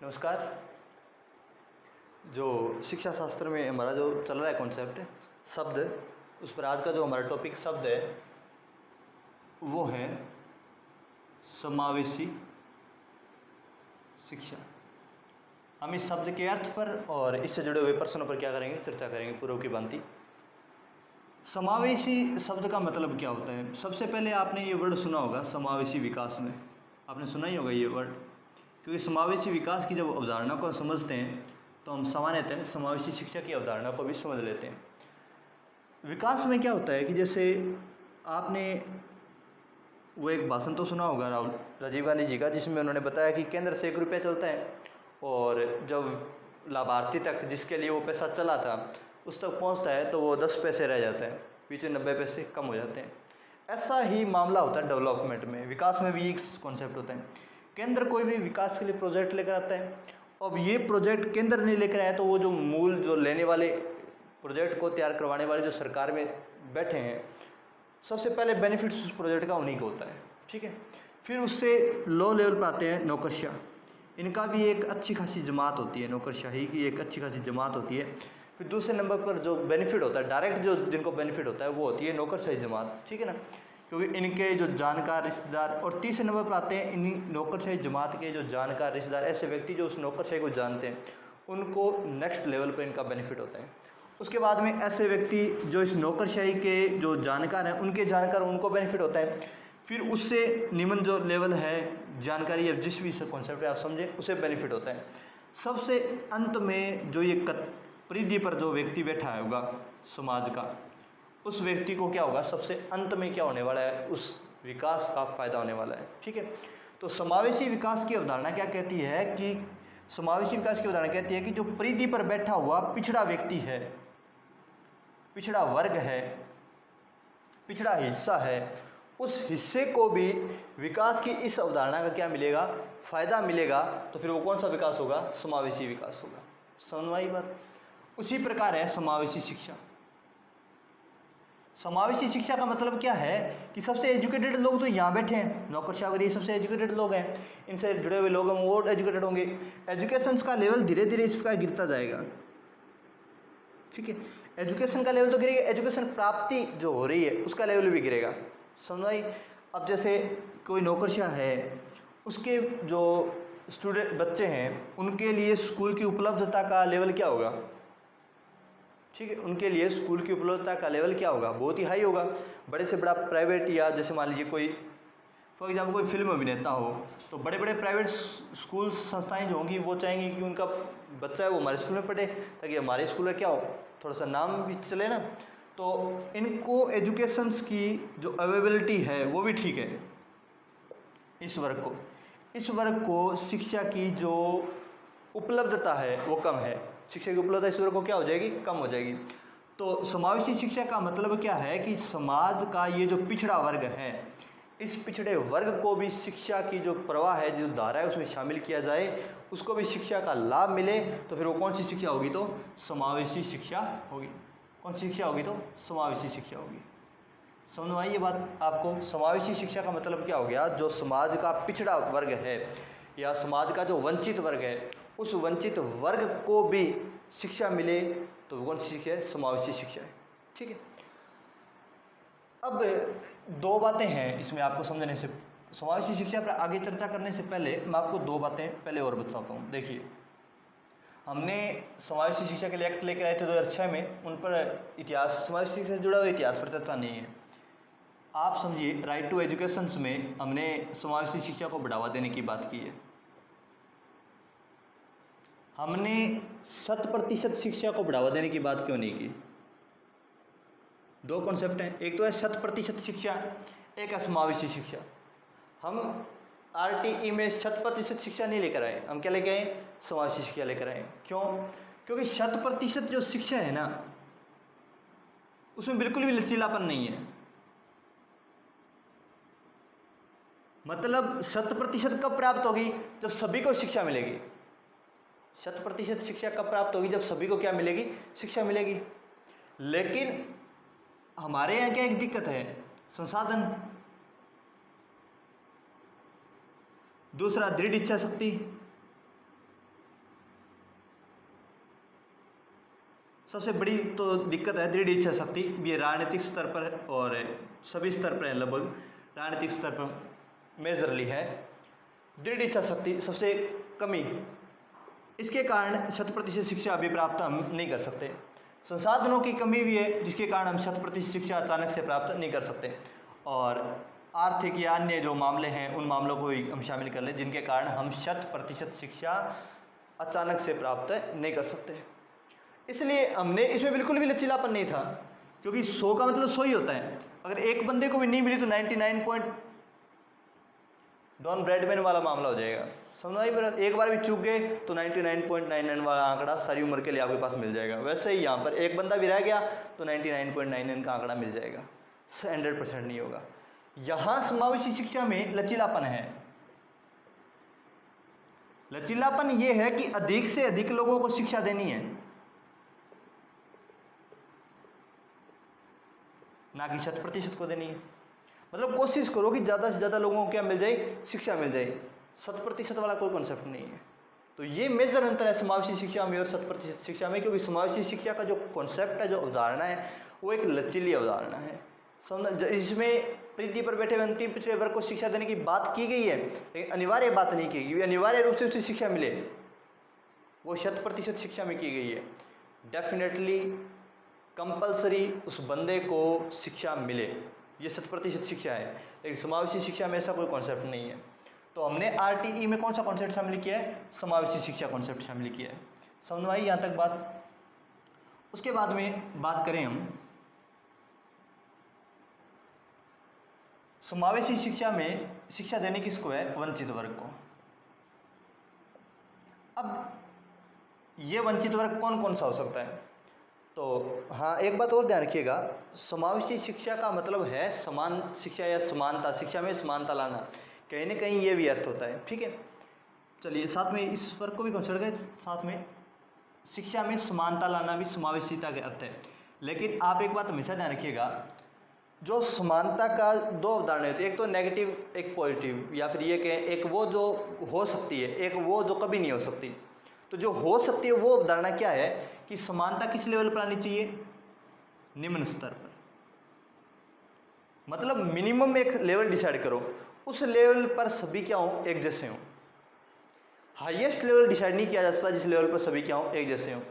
नमस्कार। जो शिक्षा शास्त्र में हमारा जो चल रहा है कॉन्सेप्ट शब्द, उस पर आज का जो हमारा टॉपिक शब्द है वो है समावेशी शिक्षा। हम इस शब्द के अर्थ पर और इससे जुड़े हुए प्रश्नों पर क्या करेंगे, चर्चा करेंगे पूर्व की भांति। समावेशी शब्द का मतलब क्या होता है? सबसे पहले आपने ये वर्ड सुना होगा समावेशी विकास में, आपने सुना ही होगा ये वर्ड, क्योंकि समावेशी विकास की जब अवधारणा को समझते हैं तो हम सामान्यतः समावेशी शिक्षा की अवधारणा को भी समझ लेते हैं। विकास में क्या होता है कि जैसे आपने वो एक भाषण तो सुना होगा राजीव गांधी जी का, जिसमें उन्होंने बताया कि केंद्र से 1 रुपया चलता है और जब लाभार्थी तक जिसके लिए वो पैसा चला था उस तक पहुंचता है तो वो 10 पैसे रह जाते हैं, पीछे 90 पैसे कम हो जाते हैं। ऐसा ही मामला होता है डेवलपमेंट में, विकास में भी एक कॉन्सेप्ट होता है। केंद्र कोई भी विकास के लिए प्रोजेक्ट लेकर आता है, अब ये प्रोजेक्ट केंद्र नहीं लेकर आया तो वो जो मूल जो लेने वाले प्रोजेक्ट को तैयार करवाने वाले जो सरकार में बैठे हैं, सबसे पहले बेनिफिट्स उस प्रोजेक्ट का उन्हीं को होता है, ठीक है। फिर उससे लो लेवल पर आते हैं नौकरशाह, इनका भी एक अच्छी खासी जमात होती है, नौकरशाही की एक अच्छी खासी जमात होती है। फिर दूसरे नंबर पर जो बेनिफिट होता है डायरेक्ट, जो जिनको बेनिफिट होता है वो होती है नौकरशाही जमात, ठीक है ना, क्योंकि इनके जो जानकार रिश्तेदार। और तीसरे नंबर पर आते हैं इन नौकरशाही जमात के जो जानकार रिश्तेदार, ऐसे व्यक्ति जो उस नौकरशाही को जानते हैं, उनको नेक्स्ट लेवल पर इनका बेनिफिट होता है। उसके बाद में ऐसे व्यक्ति जो इस नौकरशाही के जो जानकार हैं, उनके जानकार, उनको बेनिफिट होता है। फिर उससे निम्न जो लेवल है जानकारी या जिस भी कॉन्सेप्ट है आप समझें, उसे बेनिफिट होता है। सबसे अंत में जो ये परिधि पर जो व्यक्ति बैठा होगा समाज का, उस व्यक्ति को क्या होगा, सबसे अंत में क्या होने वाला है, उस विकास का फायदा होने वाला है, ठीक है। तो समावेशी विकास की अवधारणा क्या कहती है कि समावेशी विकास की अवधारणा कहती है कि जो परिधि पर बैठा हुआ पिछड़ा व्यक्ति है, पिछड़ा वर्ग है, पिछड़ा हिस्सा है, उस हिस्से को भी विकास की इस अवधारणा का क्या मिलेगा, फायदा मिलेगा। तो फिर वो कौन सा विकास होगा, समावेशी विकास होगा। समझ में आई बात? उसी प्रकार है समावेशी शिक्षा। समावेशी शिक्षा का मतलब क्या है कि सबसे एजुकेटेड लोग तो यहाँ बैठे हैं, नौकरशाह वगैरह, ये सबसे एजुकेटेड लोग हैं, इनसे जुड़े हुए लोग हैं, वो और एजुकेटेड होंगे। एजुकेशन का लेवल धीरे धीरे इस प्रकार गिरता जाएगा, ठीक है। एजुकेशन का लेवल तो गिरेगा, एजुकेशन प्राप्ति जो हो रही है उसका लेवल भी गिरेगा। समझ आई? अब जैसे कोई नौकरशाह है, उसके जो स्टूडेंट बच्चे हैं, उनके लिए स्कूल की उपलब्धता का लेवल क्या होगा, ठीक है, उनके लिए स्कूल की उपलब्धता का लेवल क्या होगा, बहुत ही हाई होगा। बड़े से बड़ा प्राइवेट, या जैसे मान लीजिए कोई फॉर एग्जाम्पल कोई फिल्म अभिनेता हो, तो बड़े बड़े प्राइवेट स्कूल संस्थाएं जो होंगी वो चाहेंगी कि उनका बच्चा है वो हमारे स्कूल में पढ़े, ताकि हमारे स्कूल में क्या हो, थोड़ा सा नाम भी चले ना। तो इनको एजुकेशंस की जो अवेलेबिलिटी है वो भी ठीक है। इस वर्ग को शिक्षा की जो उपलब्धता है वो कम है, शिक्षा की उपलब्धता इस वर्ग को क्या हो जाएगी, कम हो जाएगी। तो समावेशी शिक्षा का मतलब क्या है कि समाज का ये जो पिछड़ा वर्ग है, इस पिछड़े वर्ग को भी शिक्षा की जो प्रवाह है, जो धारा है, उसमें शामिल किया जाए, उसको भी शिक्षा का लाभ मिले। तो फिर वो कौन सी शिक्षा होगी, तो समावेशी शिक्षा होगी। कौन सी शिक्षा होगी, तो समावेशी शिक्षा होगी। समझ में आई ये बात आपको? समावेशी शिक्षा का मतलब क्या हो गया, जो समाज का पिछड़ा वर्ग है या समाज का जो वंचित वर्ग है, उस वंचित वर्ग को भी शिक्षा मिले, तो वो कौन सी शिक्षा है, समावेशी शिक्षा है, ठीक है। अब 2 बातें हैं इसमें आपको समझने से, समावेशी शिक्षा पर आगे चर्चा करने से पहले मैं आपको 2 बातें पहले और बताता हूँ। देखिए, हमने समावेशी शिक्षा के लिए एक्ट लेकर आए थे 2006 में, उन पर इतिहास, समावेशी शिक्षा से जुड़ा हुआ इतिहास पर चर्चा नहीं है। आप समझिए, राइट टू एजुकेशन में हमने समावेशी शिक्षा को बढ़ावा देने की बात की है। हमने 100% शिक्षा को बढ़ावा देने की बात क्यों नहीं की? 2 कॉन्सेप्ट हैं, एक तो है 100% शिक्षा, एक है समावेशी शिक्षा। हम आरटीई में 100% शिक्षा नहीं लेकर आए, हम क्या लेकर आए, समावेशी शिक्षा लेकर आए। क्यों? क्योंकि 100% जो शिक्षा है ना, उसमें बिल्कुल भी लचीलापन नहीं है। मतलब 100% कब प्राप्त होगी, जब सभी को शिक्षा मिलेगी। 100% शिक्षा कब प्राप्त होगी, जब सभी को क्या मिलेगी, शिक्षा मिलेगी। लेकिन हमारे यहाँ क्या एक दिक्कत है, संसाधन, दूसरा दृढ़ इच्छा शक्ति, सबसे बड़ी तो दिक्कत है दृढ़ इच्छा शक्ति। ये राजनीतिक स्तर पर और सभी स्तर पर है, लगभग राजनीतिक स्तर पर मेजरली है। दृढ़ इच्छा शक्ति सबसे कमी, इसके कारण 100% शिक्षा अभी प्राप्त हम नहीं कर सकते। संसाधनों की कमी भी है जिसके कारण हम 100% शिक्षा अचानक से प्राप्त नहीं कर सकते। और आर्थिक या अन्य जो मामले हैं उन मामलों को भी हम शामिल कर लें जिनके कारण हम 100% शिक्षा अचानक से प्राप्त नहीं कर सकते। इसलिए हमने इसमें बिल्कुल भी लचीलापन नहीं था, क्योंकि 100 का मतलब 100 ही होता है। अगर एक बंदे को भी नहीं मिली तो 99 पॉइंट डॉन ब्रैडमैन वाला मामला हो जाएगा। समझ आई बात? एक बार भी चूक गए तो 99.99 वाला आंकड़ा सारी उम्र के लिए आपके पास मिल जाएगा। वैसे ही यहाँ पर एक बंदा भी रह गया तो 99.99 का आंकड़ा मिल जाएगा, 100% नहीं होगा। यहाँ समावेशी शिक्षा में लचीलापन है। लचीलापन ये है कि अधिक से अधिक लोगों को शिक्षा देनी है, ना कि 100% को देनी है। मतलब कोशिश करो कि ज़्यादा से ज़्यादा लोगों को क्या मिल जाए, शिक्षा मिल जाए। 100% वाला कोई कॉन्सेप्ट नहीं है। तो ये मेजर अंतर है समावेशी शिक्षा में और 100% शिक्षा में, क्योंकि समावेशी शिक्षा का जो कॉन्सेप्ट है, जो अवधारणा है, वो एक लचीली अवधारणा है। समझ, इसमें प्रीति पर बैठे अंतिम पिछड़े वर्ग को शिक्षा देने की बात की गई है, लेकिन अनिवार्य बात नहीं की गई। अनिवार्य रूप से उसे शिक्षा मिले वो 100% शिक्षा में की गई है। डेफिनेटली कंपलसरी उस बंदे को शिक्षा मिले, ये 100% शिक्षा है। लेकिन समावेशी शिक्षा में ऐसा कोई कॉन्सेप्ट नहीं है। तो हमने RTE में कौन सा कॉन्सेप्ट शामिल किया है, समावेशी शिक्षा कॉन्सेप्ट शामिल किया है। समझ में आई यहाँ तक बात? उसके बाद में बात करें हम समावेशी शिक्षा में शिक्षा देने किसको है, वंचित वर्ग को। अब ये वंचित वर्ग कौन कौन सा हो सकता है? तो हाँ, एक बात और ध्यान रखिएगा, समावेशी शिक्षा का मतलब है समान शिक्षा या समानता, शिक्षा में समानता लाना। कहीं ना कहीं ये भी अर्थ होता है, ठीक है। चलिए साथ में इस वर्ग को भी कंसिडर करें, साथ में शिक्षा में समानता लाना भी समावेशिता के अर्थ है। लेकिन आप एक बात हमेशा ध्यान रखिएगा, जो समानता का दो अवधारणाएं होती है, एक तो नेगेटिव एक पॉजिटिव, या फिर ये कहें एक वो जो हो सकती है, एक वो जो कभी नहीं हो सकती। तो जो हो सकती है वो अवधारणा क्या है कि समानता किस लेवल पर आनी चाहिए, निम्न स्तर पर। मतलब मिनिमम एक लेवल डिसाइड करो, उस लेवल पर सभी क्या हो, एक जैसे हो। हाईएस्ट लेवल डिसाइड नहीं किया जा सकता जिस लेवल पर सभी क्या हो, एक जैसे हो।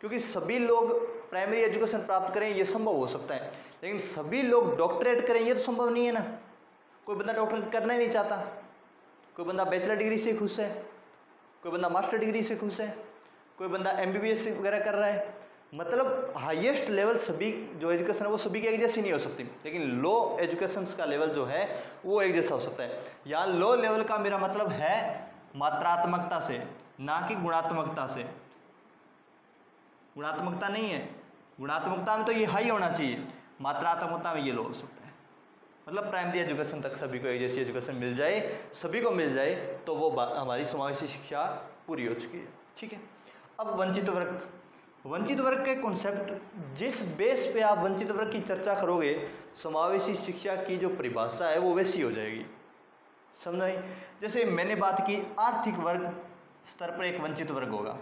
क्योंकि सभी लोग प्राइमरी एजुकेशन प्राप्त करें ये संभव हो सकता है, लेकिन सभी लोग डॉक्टरेट करें ये तो संभव नहीं है ना। कोई बंदा डॉक्टरेट करना ही नहीं चाहता, कोई बंदा बैचलर डिग्री से खुश है, कोई बंदा मास्टर डिग्री से खुश है, कोई बंदा MBBS वगैरह कर रहा है। मतलब हाईएस्ट लेवल सभी जो एजुकेशन है वो सभी की एक जैसी नहीं हो सकती, लेकिन लो एजुकेशन का लेवल जो है वो एक जैसा हो सकता है। यहाँ लो लेवल का मेरा मतलब है मात्रात्मकता से, ना कि गुणात्मकता से। गुणात्मकता नहीं है, गुणात्मकता में तो ये हाई होना चाहिए, मात्रात्मकता में ये लो हो सकता है। मतलब प्राइमरी एजुकेशन तक सभी को एक जैसी एजुकेशन मिल जाए, सभी को मिल जाए, तो वो हमारी समावेशी शिक्षा पूरी हो चुकी है, ठीक है। अब वंचित वर्ग, वंचित वर्ग के कॉन्सेप्ट, जिस बेस पे आप वंचित वर्ग की चर्चा करोगे, समावेशी शिक्षा की जो परिभाषा है वो वैसी हो जाएगी। समझ आई? जैसे मैंने बात की आर्थिक वर्ग स्तर पर एक वंचित वर्ग होगा,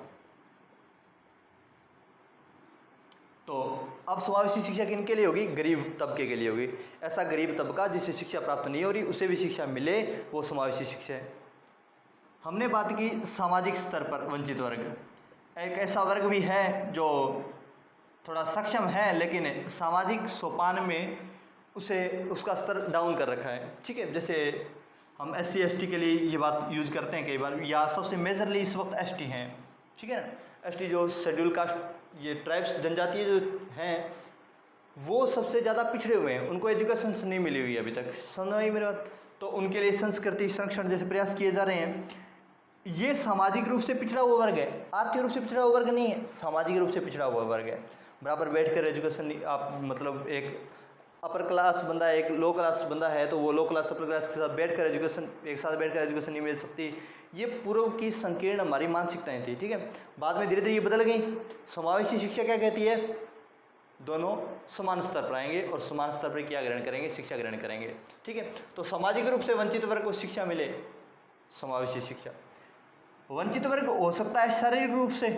तो अब समावेशी शिक्षा किनके लिए होगी, गरीब तबके के लिए होगी। ऐसा गरीब तबका जिसे शिक्षा प्राप्त नहीं हो रही उसे भी शिक्षा मिले, वो समावेशी शिक्षा है। हमने बात की सामाजिक स्तर पर वंचित वर्ग, एक ऐसा वर्ग भी है जो थोड़ा सक्षम है लेकिन सामाजिक सोपान में उसका स्तर डाउन कर रखा है, ठीक है। जैसे हम SC ST के लिए ये बात यूज करते हैं कई बार, या सबसे मेजरली इस वक्त ST हैं, ठीक है ना। ST जो शेड्यूल कास्ट, ये ट्राइब्स जनजातीय जो हैं वो सबसे ज़्यादा पिछड़े हुए हैं, उनको एजुकेशन नहीं मिली हुई है अभी तक। समझ आई मेरी बात? तो उनके लिए संस्कृति संरक्षण जैसे प्रयास किए जा रहे हैं। ये सामाजिक रूप से पिछड़ा हुआ वर्ग है, आर्थिक रूप से पिछड़ा हुआ वर्ग नहीं है, सामाजिक रूप से पिछड़ा हुआ वर्ग है। बराबर बैठकर एजुकेशन आप, मतलब एक अपर क्लास बंदा एक लो क्लास बंदा है तो वो लो क्लास अपर क्लास के साथ बैठकर एजुकेशन, एक साथ बैठकर एजुकेशन नहीं मिल सकती। ये पूर्व की संकीर्ण हमारी मानसिकताएं थी, ठीक है। बाद में धीरे धीरे ये बदल गई। समावेशी शिक्षा क्या कहती है, दोनों समान स्तर पर आएंगे और समान स्तर पर क्या ग्रहण करेंगे, शिक्षा ग्रहण करेंगे, ठीक है। तो सामाजिक रूप से वंचित वर्ग को शिक्षा मिले, समावेशी शिक्षा। वंचित वर्ग हो सकता है शारीरिक रूप से,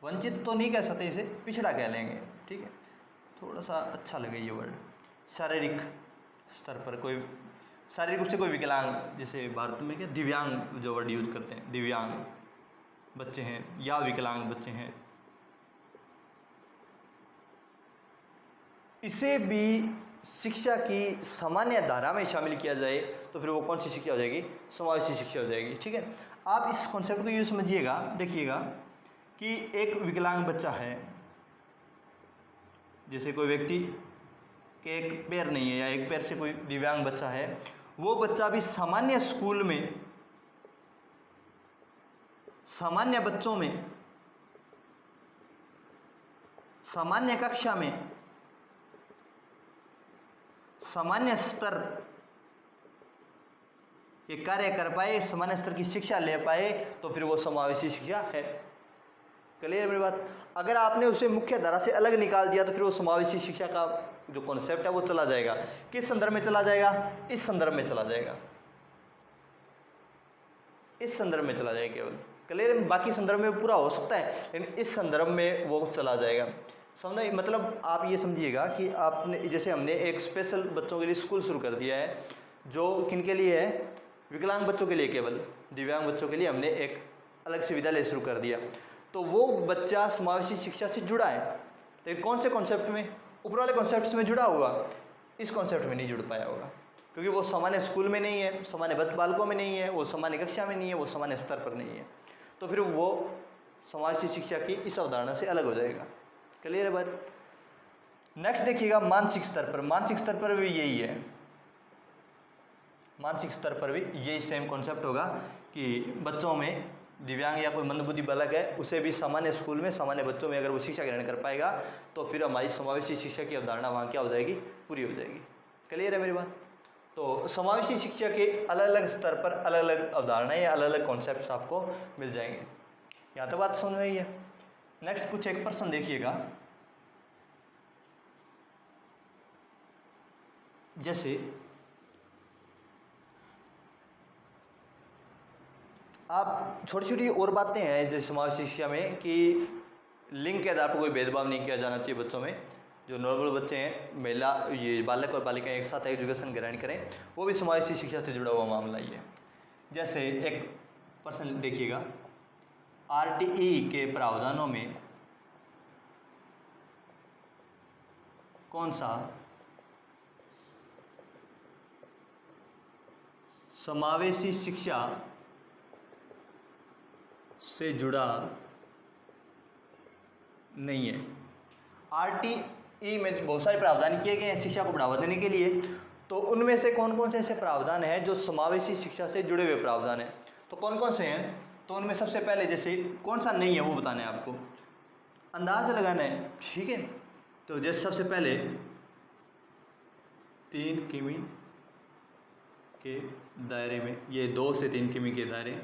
वंचित तो नहीं कह सकते, इसे पिछड़ा कह लेंगे, ठीक है, थोड़ा सा अच्छा लगे ये वर्ड। शारीरिक स्तर पर कोई शारीरिक रूप से कोई विकलांग, जैसे भारत में क्या दिव्यांग जो वर्ड यूज करते हैं, दिव्यांग बच्चे हैं या विकलांग बच्चे हैं, इसे भी शिक्षा की सामान्य धारा में शामिल किया जाए तो फिर वो कौन सी शिक्षा हो जाएगी, समावेशी शिक्षा हो जाएगी, ठीक है। आप इस कॉन्सेप्ट को यूँ समझिएगा, देखिएगा कि एक विकलांग बच्चा है, जैसे कोई व्यक्ति के एक पैर नहीं है या एक पैर से कोई दिव्यांग बच्चा है, वो बच्चा भी सामान्य स्कूल में, सामान्य बच्चों में, सामान्य कक्षा में, सामान्य स्तर के कार्य कर पाए, सामान्य स्तर की शिक्षा ले पाए तो फिर वो समावेशी शिक्षा है। क्लियर मेरी बात। अगर आपने उसे मुख्य धारा से अलग निकाल दिया तो फिर वो समावेशी शिक्षा का जो कॉन्सेप्ट है वो चला जाएगा। किस संदर्भ में चला जाएगा, इस संदर्भ में चला जाएगा, इस संदर्भ में चला जाएगा केवल। क्लियर। बाकी संदर्भ में पूरा हो सकता है लेकिन इस संदर्भ में वो चला जाएगा। समझ, मतलब आप ये समझिएगा कि आपने, जैसे हमने एक स्पेशल बच्चों के लिए स्कूल शुरू कर दिया है, जो किन के लिए है, विकलांग बच्चों के लिए, केवल दिव्यांग बच्चों के लिए हमने एक अलग से विद्यालय शुरू कर दिया, तो वो बच्चा समावेशी शिक्षा से जुड़ा है, लेकिन कौन से कॉन्सेप्ट में, ऊपर वाले कॉन्सेप्ट में जुड़ा होगा, इस कॉन्सेप्ट में नहीं जुड़ पाया होगा, क्योंकि वो सामान्य स्कूल में नहीं है, सामान्य बालकों में नहीं है, वो सामान्य कक्षा में नहीं है, वो सामान्य स्तर पर नहीं है, तो फिर वो समावेशी शिक्षा की इस अवधारणा से अलग हो जाएगा। क्लियर है बात। नेक्स्ट देखिएगा मानसिक स्तर पर। मानसिक स्तर पर भी यही है, मानसिक स्तर पर भी यही सेम कॉन्सेप्ट होगा कि बच्चों में दिव्यांग या कोई मंदबुद्धि बालक है, उसे भी सामान्य स्कूल में, सामान्य बच्चों में अगर वो शिक्षा ग्रहण कर पाएगा तो फिर हमारी समावेशी शिक्षा की अवधारणा वहाँ क्या हो जाएगी, पूरी हो जाएगी। क्लियर है मेरी बात। तो समावेशी शिक्षा के अलग अलग स्तर पर अलग अलग अवधारणाएं या अलग अलग कॉन्सेप्ट आपको मिल जाएंगे। यहाँ तक बात समझ में आई है। नेक्स्ट कुछ एक प्रश्न देखिएगा, जैसे आप छोटी छोटी और बातें हैं जैसे समावेशी शिक्षा में कि लिंग के आधार पर कोई भेदभाव नहीं किया जाना चाहिए बच्चों में, जो नॉर्मल बच्चे हैं, महिला, ये बालक और बालिकाएं एक साथ एजुकेशन ग्रहण करें, वो भी समावेशी शिक्षा से जुड़ा हुआ मामला ही है। जैसे एक प्रश्न देखिएगा, आरटीई के प्रावधानों में कौन सा समावेशी शिक्षा से जुड़ा नहीं है। आरटीई में बहुत सारे प्रावधान किए गए हैं शिक्षा को बढ़ावा देने के लिए, तो उनमें से कौन कौन से ऐसे प्रावधान हैं जो समावेशी शिक्षा से जुड़े हुए प्रावधान हैं, तो कौन कौन से हैं, तो उनमें सबसे पहले, जैसे कौन सा नहीं है वो बताना है आपको, अंदाज लगाना है, ठीक है। तो जैसे सबसे पहले 3 किमी के दायरे में, ये 2 से 3 किमी के दायरे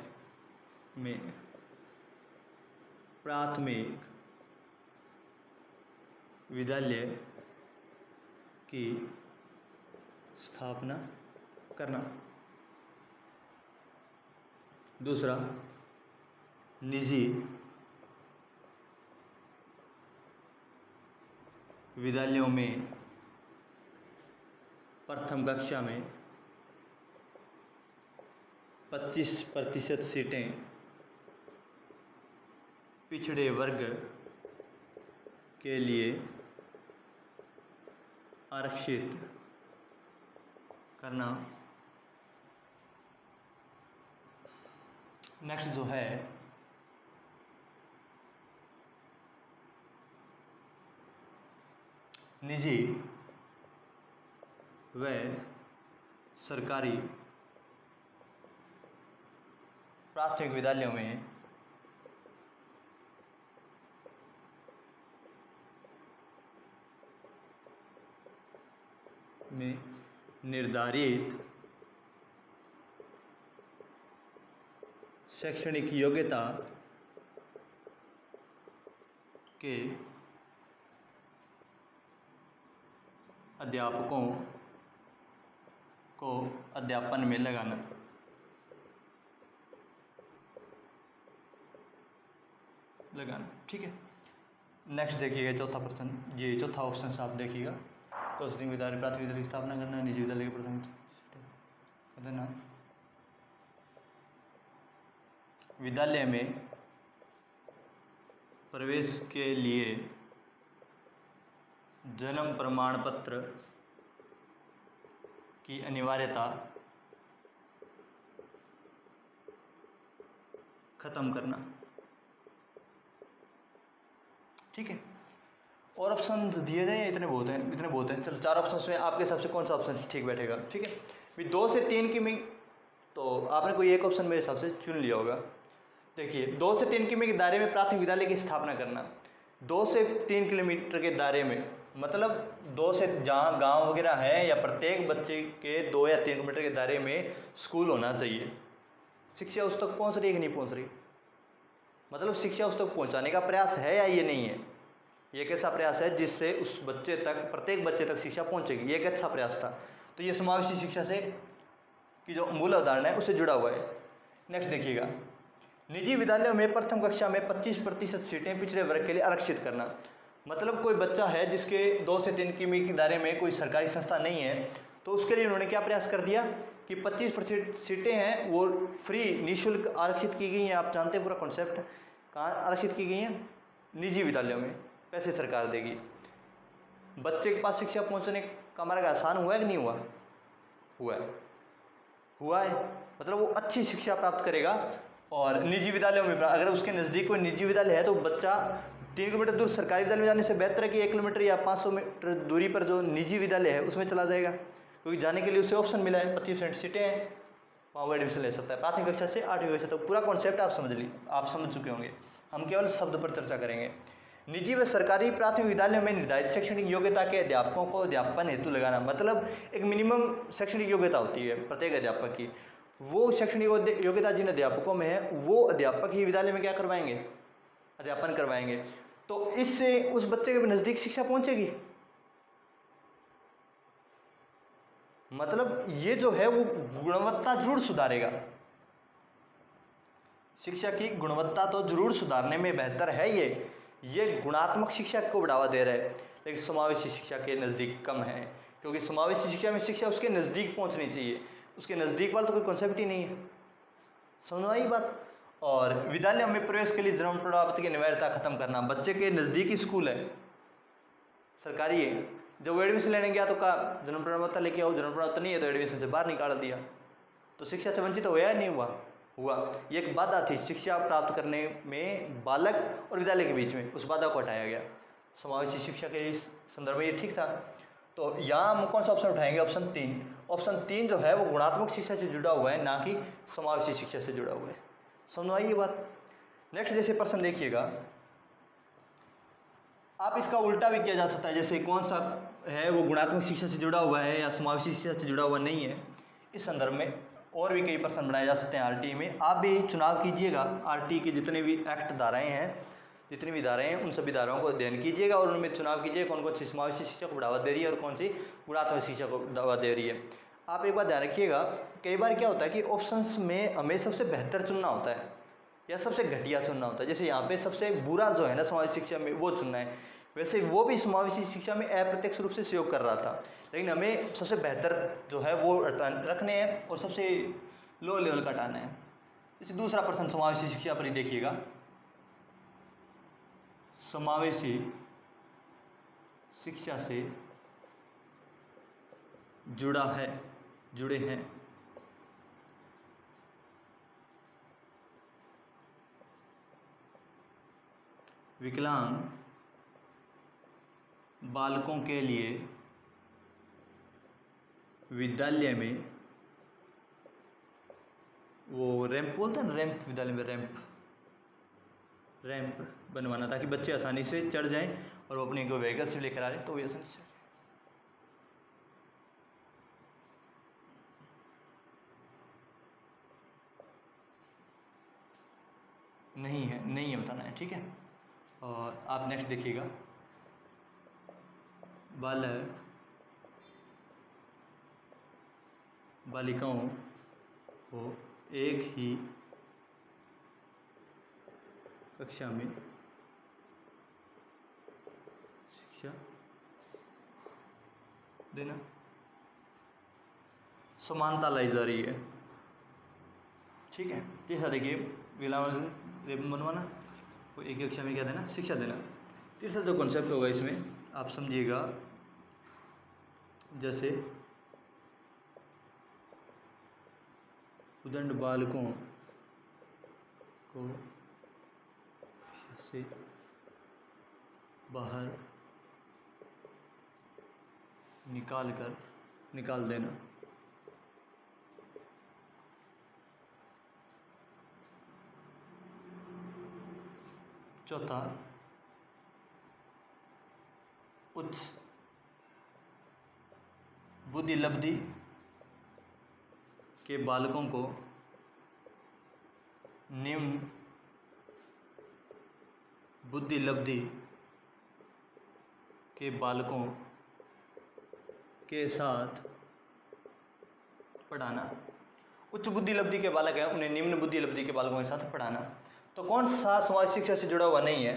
में प्राथमिक विद्यालय की स्थापना करना। दूसरा, निजी विद्यालयों में प्रथम कक्षा में 25% सीटें पिछड़े वर्ग के लिए आरक्षित करना। नेक्स्ट जो है निजी व सरकारी प्राथमिक विद्यालयों में निर्धारित शैक्षणिक योग्यता के अध्यापकों को अध्यापन में लगाना। लगाना। ठीक है, नेक्स्ट देखिएगा चौथा प्रश्न, ये चौथा ऑप्शन से आप देखिएगा। तो मुस्लिम विद्यालय प्राथमिक विद्यालय की स्थापना करना, निजी विद्यालय के प्रथम देना, विद्यालय में प्रवेश के लिए जन्म प्रमाण पत्र की अनिवार्यता खत्म करना। ठीक है, और ऑप्शन दिए जाए इतने बहुत हैं, इतने बहुत हैं। चलो 4 ऑप्शन में आपके हिसाब से कौन सा ऑप्शन ठीक बैठेगा? ठीक है, भी 2 से 3 की में तो आपने कोई एक ऑप्शन मेरे हिसाब से चुन लिया होगा। देखिए 2 से 3 किमी के दायरे में प्राथमिक विद्यालय की स्थापना करना। 2 से 3 किलोमीटर के दायरे में, मतलब 2 से जहाँ गांव वगैरह है या प्रत्येक बच्चे के 2 या 3 किलोमीटर के दायरे में स्कूल होना चाहिए। शिक्षा उस तक पहुँच रही है कि नहीं पहुँच रही? मतलब शिक्षा उस तक पहुँचाने का प्रयास है या ये नहीं है? ये एक ऐसा प्रयास है जिससे उस बच्चे तक, प्रत्येक बच्चे तक शिक्षा पहुँचेगी। ये एक अच्छा प्रयास था। तो ये समावेशी शिक्षा से की जो मूल अवधारणा है उससे जुड़ा हुआ है। नेक्स्ट देखिएगा, निजी विद्यालयों में प्रथम कक्षा में 25% सीटें पिछड़े वर्ग के लिए आरक्षित करना। मतलब कोई बच्चा है जिसके 2 से 3 किमी के दायरे में कोई सरकारी संस्था नहीं है, तो उसके लिए उन्होंने क्या प्रयास कर दिया कि 25% सीटें हैं वो फ्री निःशुल्क आरक्षित की गई हैं। आप जानते हैं पूरा कॉन्सेप्ट, कहाँ आरक्षित की गई हैं? निजी विद्यालयों में, पैसे सरकार देगी। बच्चे के पास शिक्षा पहुँचने का मार्ग आसान हुआ है कि नहीं हुआ? हुआ है, हुआ है। मतलब वो अच्छी शिक्षा प्राप्त करेगा। और निजी विद्यालयों में अगर उसके नज़दीक कोई निजी विद्यालय है तो बच्चा 3 किलोमीटर दूर सरकारी विद्यालय में जाने से बेहतर है कि 1 किलोमीटर या 500 मीटर दूरी पर जो निजी विद्यालय है उसमें चला जाएगा, क्योंकि जाने के लिए उसे ऑप्शन मिला है, 25% सीटें हैं, वहाँ वो एडमिशन ले सकता है। प्राथमिक कक्षा से 8वीं कक्षा तक पूरा कॉन्सेप्ट आप समझ चुके होंगे। हम केवल शब्द पर चर्चा करेंगे। निजी व सरकारी प्राथमिक विद्यालयों में निर्धारित शैक्षणिक योग्यता के अध्यापकों को अध्यापन हेतु लगाना। मतलब एक मिनिमम शैक्षणिक योग्यता होती है प्रत्येक अध्यापक की। वो शैक्षणिक योग्यता जिन अध्यापकों में है वो अध्यापक ही विद्यालय में क्या करवाएंगे? अध्यापन करवाएंगे। तो इससे उस बच्चे के नज़दीक शिक्षा पहुंचेगी। मतलब ये जो है वो गुणवत्ता जरूर सुधारेगा, शिक्षा की गुणवत्ता तो जरूर सुधारने में बेहतर है। ये गुणात्मक शिक्षा को बढ़ावा दे रहा है, लेकिन समावेशी शिक्षा के नज़दीक कम है, क्योंकि समावेशी शिक्षा में शिक्षा उसके नज़दीक पहुंचनी चाहिए। उसके नज़दीक वाला तो कोई कॉन्सेप्ट ही नहीं है। समझ आई बात? और विद्यालय में प्रवेश के लिए जन्म प्रमाण पत्र की अनिवार्यता खत्म करना। बच्चे के नज़दीक स्कूल है, सरकारी है, जब वो एडमिशन लेने गया तो कहा जन्म प्रमाण पत्र लेके आओ, जन्म प्रमाण पत्र नहीं है तो एडमिशन से बाहर निकाल दिया। तो शिक्षा से वंचित हुआ या नहीं हुआ? हुआ। ये एक बाधा थी शिक्षा प्राप्त करने में बालक और विद्यालय के बीच में, उस बाधा को हटाया गया। समावेशी शिक्षा के इस संदर्भ में ये ठीक था। तो यहाँ हम कौन सा ऑप्शन उठाएंगे? ऑप्शन 3। ऑप्शन 3 जो है वो गुणात्मक शिक्षा से जुड़ा हुआ है, ना कि समावेशी शिक्षा से जुड़ा हुआ है। समझ आई ये बात? नेक्स्ट जैसे प्रश्न देखिएगा, आप इसका उल्टा भी किया जा सकता है। जैसे कौन सा है वो गुणात्मक शिक्षा से जुड़ा हुआ है या समावेशी शिक्षा से जुड़ा हुआ नहीं है, इस संदर्भ में और भी कई प्रश्न बनाए जा सकते हैं आरटी में। आप भी चुनाव कीजिएगा, आरटी के जितने भी एक्ट धाराएं हैं, जितनी भी धाराएं हैं, उन सभी धाराओं को अध्ययन कीजिएगा और उनमें चुनाव कीजिए कौन कौन सी समावेशी शिक्षा को बढ़ावा दे रही है और कौन सी गुणात्मक शिक्षा को बढ़ावा दे रही है। आप एक बात ध्यान रखिएगा, कई बार क्या होता है कि ऑप्शंस में हमें सबसे बेहतर चुनना होता है या सबसे घटिया चुनना होता है। जैसे यहाँ पे सबसे बुरा जो है ना समावेशी शिक्षा में वो चुनना है, वैसे वो भी समावेशी शिक्षा में अप्रत्यक्ष रूप से सहयोग कर रहा था, लेकिन हमें सबसे बेहतर जो है वो रखने हैं और सबसे लो लेवल का हटाना है। जैसे दूसरा प्रश्न समावेशी शिक्षा पर ही देखिएगा, समावेशी शिक्षा से जुड़े हैं विकलांग बालकों के लिए विद्यालय में वो रैंप बोलते हैं ना, रैंप, विद्यालय में रैंप बनवाना ताकि बच्चे आसानी से चढ़ जाएं और वो अपने को व्हीकल से लेकर आ रहे तो वो आसानी से नहीं है बताना है। ठीक है, और आप नेक्स्ट देखिएगा, बालक बालिकाओं को एक ही कक्षा में क्या देना, समानता लाई जा रही है। ठीक है, तीसरा देखिए विकलांग बनवाना, कोई एक कक्षा में क्या देना, शिक्षा देना। तीसरा जो कॉन्सेप्ट होगा इसमें आप समझिएगा, जैसे उदंड बालकों को से बाहर निकाल देना। चौथा, उच्च बुद्धि लब्धि के बालकों को निम्न बुद्धि लब्धि के बालकों के साथ पढ़ाना। उच्च बुद्धि लब्धि के बालक हैं, उन्हें निम्न बुद्धि लब्धि के बालकों के साथ पढ़ाना। तो कौन सा समाज शिक्षा से जुड़ा हुआ नहीं है,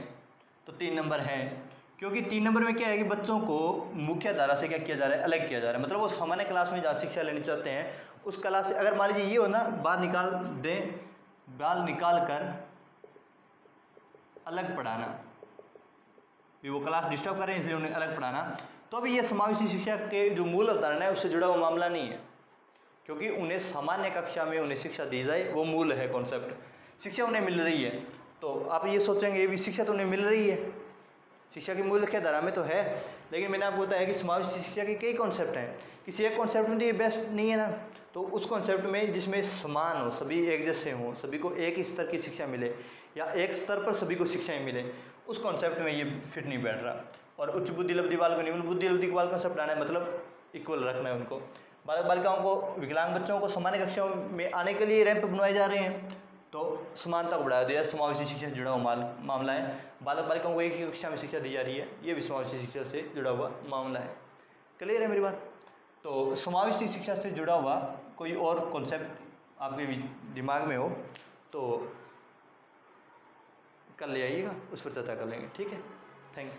तो 3 नंबर है, क्योंकि 3 नंबर में क्या है कि बच्चों को मुख्य धारा से क्या किया जा रहा है, अलग किया जा रहा है। मतलब वो सामान्य क्लास में जहाँ शिक्षा लेनी चाहते हैं उस क्लास से, अगर मान लीजिए ये हो ना, बाल निकाल कर अलग पढ़ाना, भी वो क्लास डिस्टर्ब कर रहे हैं इसलिए उन्हें अलग पढ़ाना, तो अभी ये समावेशी शिक्षा के जो मूल अवधारणा है उससे जुड़ा हुआ मामला नहीं है, क्योंकि उन्हें सामान्य कक्षा में उन्हें शिक्षा दी जाए वो मूल है कॉन्सेप्ट। शिक्षा उन्हें मिल रही है, तो आप ये सोचेंगे भी शिक्षा तो उन्हें मिल रही है, शिक्षा की मूल क्या धारा में तो है, लेकिन मैंने आपको बताया कि समावेशी शिक्षा के कई कॉन्सेप्ट हैं, किसी एक कॉन्सेप्ट में तो ये बेस्ट नहीं है ना, तो उस कॉन्सेप्ट में जिसमें समान हो, सभी एक जैसे हों, सभी को एक ही स्तर की शिक्षा मिले या एक स्तर पर सभी को शिक्षाएं मिले, उस कॉन्सेप्ट में ये फिट नहीं बैठ रहा। और उच्च बुद्धि लब्धि बालकों निम्न बुद्धि लब्धि के बालकों कॉन्सेप्ट लाना है, मतलब इक्वल रखना है उनको। बालक बालिकाओं को, विकलांग बच्चों को सामान्य कक्षाओं में आने के लिए रैंप बनवाए जा रहे हैं, तो समानता को बढ़ाया दिया, समावेशी शिक्षा से जुड़ा हुआ मामला है। बालक बालिकाओं को एक ही कक्षा में शिक्षा दी जा रही है, ये भी समावेशी शिक्षा से जुड़ा हुआ मामला है। क्लियर है मेरी बात? तो समावेशी शिक्षा से जुड़ा हुआ कोई और कॉन्सेप्ट आपके दिमाग में हो तो कल ले आइएगा, उस पर चर्चा कर लेंगे। ठीक है, थैंक यू।